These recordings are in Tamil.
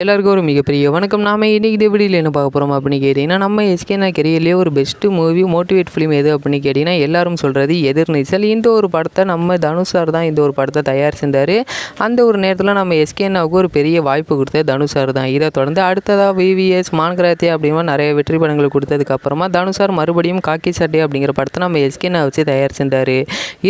எல்லாருக்கும் ஒரு மிகப்பெரிய வணக்கம். நாம இன்னைக்கு இந்த வீடியோவில் என்ன பார்க்க போகிறோம் அப்படின்னு கேட்டிங்கன்னா, நம்ம எஸ்கேனா கெரியர்லேயே ஒரு பெஸ்ட்டு மூவி மோட்டிவேட் ஃபிலிம் எது அப்படின்னு கேட்டிங்கன்னா, எல்லாரும் சொல்கிறது எதிர்நீச்சல். இந்த ஒரு படத்தை நம்ம தனுஷ் சார் தான் இந்த ஒரு படத்தை தயாரிச்சிருந்தார். அந்த ஒரு நேரத்தில் நம்ம எஸ்கேனாவுக்கு ஒரு பெரிய வாய்ப்பு கொடுத்த தனுஷ் சார் தான். இதை தொடர்ந்து அடுத்ததாக விவிஎஸ் மான்கிராத்தே அப்படின்னா நிறைய வெற்றி படங்கள் கொடுத்ததுக்கப்புறமா தனுஷ் சார் மறுபடியும் காக்கி சட்டை அப்படிங்கிற படத்தை நம்ம எஸ்கேனா வச்சு தயாரிச்சிருந்தார்.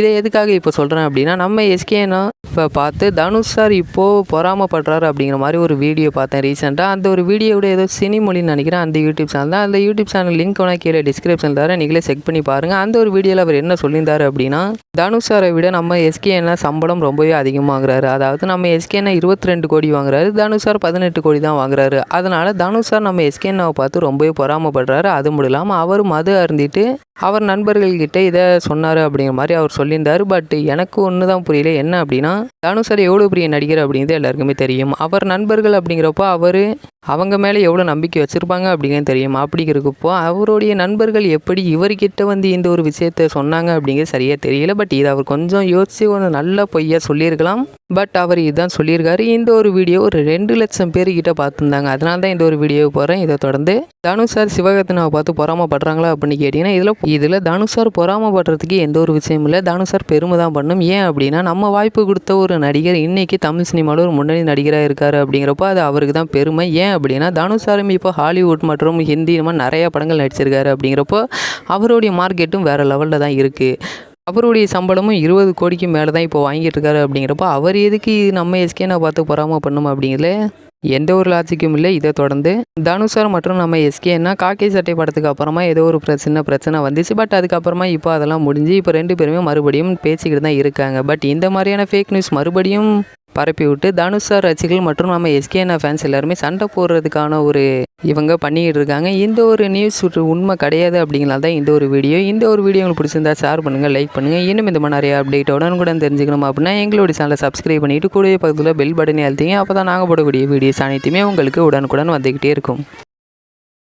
இதை எதுக்காக இப்போ சொல்கிறேன் அப்படின்னா, நம்ம எஸ்கேனா இப்போ பார்த்து தனுஷ் சார் இப்போது பொறாமப்படுறாரு அப்படிங்கிற மாதிரி ஒரு வீடியோ பார்த்தேன் ரீசெண்டாக. அந்த ஒரு வீடியோட ஏதோ சினிமொழின்னு நினைக்கிறேன், அந்த யூடியூப் சேனல் தான். அந்த யூடியூப் சேனல் லிங்க் வேணால் கீழே டிஸ்கிரிப்ஷனில் தரேன், நீங்களே செக் பண்ணி பாருங்கள். அந்த ஒரு வீடியோவில் அவர் என்ன சொல்லியிருந்தார் அப்படின்னா, தனுஷ் சாரை விட நம்ம எஸ்கேஎன்னா சம்பளம் ரொம்பவே அதிகமாகிறாரு. அதாவது நம்ம எஸ்கேஎன்னா 22 கோடி வாங்குறாரு, தனுஷ் சார் 18 கோடி தான் வாங்குறாரு. அதனால் தனுஷ் சார் நம்ம எஸ்கேஎன்னாவை பார்த்து ரொம்பவே பொறாமப்படுறாரு. அது மட்டும் இல்லாமல் அவர் மது அருந்திட்டு அவர் நண்பர்கள்கிட்ட இதை சொன்னார் அப்படிங்கிற மாதிரி அவர் சொல்லியிருந்தார். பட் எனக்கு ஒன்று தான் புரியல, என்ன அப்படின்னா, தனுஷ் சார் எவ்வளோ பெரிய நடிகர் அப்படிங்கிறது எல்லாருக்குமே தெரியும். அவர் நண்பர்கள் அப்படிங்கிறப்போ அவங்க மேலே எவ்வளோ நம்பிக்கை வச்சுருப்பாங்க அப்படிங்கிறது தெரியும். அப்படிங்கிறப்போ அவருடைய நண்பர்கள் எப்படி இவர்கிட்ட வந்து இந்த ஒரு விஷயத்த சொன்னாங்க அப்படிங்கிறது சரியாக தெரியல. பட் இதை அவர் கொஞ்சம் யோசித்து ஒரு நல்ல பொய்யா சொல்லியிருக்கலாம். பட் அவர் இதுதான் சொல்லியிருக்காரு. இந்த ஒரு வீடியோ ஒரு 2 லட்சம் பேர்கிட்ட பார்த்துருந்தாங்க. அதனால தான் இந்த ஒரு வீடியோ போகிறேன். இதை தொடர்ந்து தனுஷ் சார் சிவகார்த்திகேயனை பார்த்து பொறாமப்படுறாங்களா அப்படின்னு கேட்டிங்கன்னா, இதில் தனுஷ் சார் பொறாமப்படுறதுக்கு எந்த ஒரு விஷயமும் இல்லை. தனுஷ் சார் பெருமை தான் பண்ணும். ஏன் அப்படின்னா, நம்ம வாய்ப்பு கொடுத்த ஒரு நடிகர் இன்றைக்கி தமிழ் சினிமாவில் ஒரு முன்னணி நடிகராக இருக்கார். அப்படிங்கிறப்போ அது அவருக்கு தான் பெருமை. ஏன் அப்படின்னா, தனுஷ் சாரும் இப்போ ஹாலிவுட் மற்றும் ஹிந்தி இந்த மாதிரி நிறையா படங்கள் நடிச்சிருக்காரு. அப்படிங்கிறப்போ அவருடைய மார்க்கெட்டும் வேறு லெவலில் தான் இருக்குது. அவருடைய சம்பளமும் 20 கோடிக்கு மேலே தான் இப்போ வாங்கிட்டு இருக்காரு. அப்படிங்கிறப்போ அவர் எதுக்கு நம்ம எஸ்கேனை பார்த்து பொறாம பண்ணும் அப்படிங்கிறதுல எந்த ஒரு லாஜிக்கும் இல்லை. இதை தொடர்ந்து தனுஷ் சார் மற்றும் நம்ம எஸ்கேன்னா காக்கி சட்டை படத்துக்கு அப்புறமா ஏதோ ஒரு பிரச்சனை வந்துச்சு. பட் அதுக்கப்புறமா இப்போ அதெல்லாம் முடிஞ்சு இப்போ 2 பேருமே மறுபடியும் பேசிக்கிட்டு தான் இருக்காங்க. பட் இந்த மாதிரியான ஃபேக் நியூஸ் மறுபடியும் பரப்பி விட்டு தனுஷ் சார் ரசிகர்கள் மற்றும் நம்ம எஸ்கேனா ஃபேன்ஸ் எல்லாருமே சண்டை போடுறதுக்கான ஒரு இவங்க பண்ணிக்கிட்டு இருக்காங்க. இந்த ஒரு நியூஸ் உண்மை கிடையாது அப்படிங்கலாம் தான் இந்த ஒரு வீடியோ. இந்த ஒரு வீடியோ உங்களுக்கு பிடிச்சிருந்தா ஷேர் பண்ணுங்கள், லைக் பண்ணுங்கள். இன்னும் இந்த மாதிரி நிறைய அப்டேட் உடனுக்குடன் தெரிஞ்சுக்கணும் அப்படின்னா எங்களுடைய சேனலை சப்ஸ்கிரைப் பண்ணிவிட்டு கூடவே பக்கத்தில் பெல் பட்டனை அழுத்திங்க. அப்போ தான் நாங்கள் போடக்கூடிய வீடியோஸ் அனைத்துமே உங்களுக்கு உடனுக்குடன் வந்துக்கிட்டே இருக்கும்.